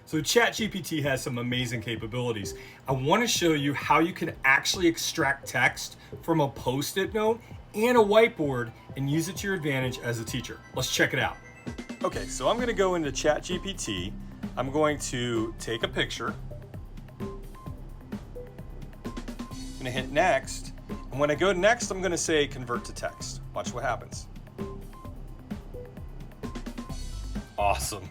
So ChatGPT has some amazing capabilities. I want to show you how you can actually extract text from a Post-it note and a whiteboard and use it to your advantage as a teacher. Let's check it out. Okay, so I'm going to go into ChatGPT. I'm going to take a picture. I'm going to hit next. And when I go next, I'm going to say convert to text. Watch what happens. Awesome.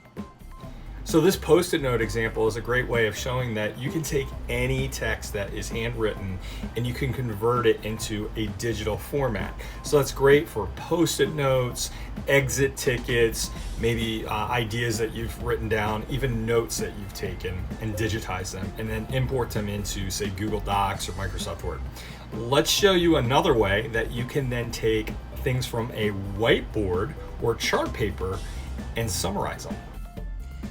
So this Post-it note example is a great way of showing that you can take any text that is handwritten and you can convert it into a digital format. So that's great for Post-it notes, exit tickets, maybe ideas that you've written down, even notes that you've taken, and digitize them and then import them into, say, Google Docs or Microsoft Word. Let's show you another way that you can then take things from a whiteboard or chart paper and summarize them.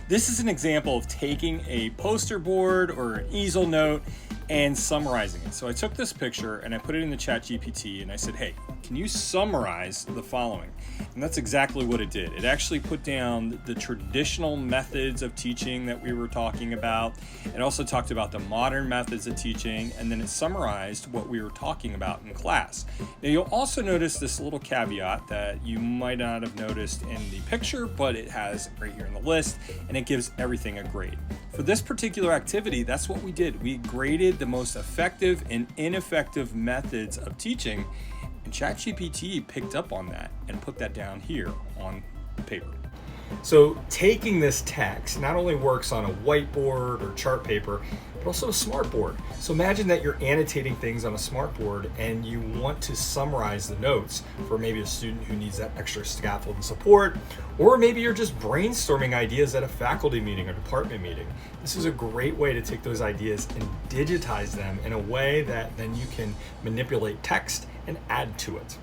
This is an example of taking a poster board or an easel note and summarizing it. So I took this picture and I put it in the ChatGPT and I said, hey, can you summarize the following? And that's exactly what it did. It actually put down the traditional methods of teaching that we were talking about. It also talked about the modern methods of teaching, and then it summarized what we were talking about in class. Now you'll also notice this little caveat that you might not have noticed in the picture, but it has right here in the list, and it gives everything a grade. For this particular activity, that's what we did. We graded the most effective and ineffective methods of teaching, and ChatGPT picked up on that and put that down here on paper. So taking this text not only works on a whiteboard or chart paper, but also a smartboard. So imagine that you're annotating things on a smartboard and you want to summarize the notes for maybe a student who needs that extra scaffold and support, or maybe you're just brainstorming ideas at a faculty meeting or department meeting. This is a great way to take those ideas and digitize them in a way that then you can manipulate text and add to it.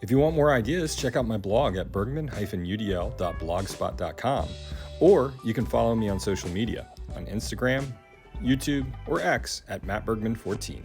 If you want more ideas, check out my blog at bergman-udl.blogspot.com, or you can follow me on social media on Instagram, YouTube, or X at mattbergman14.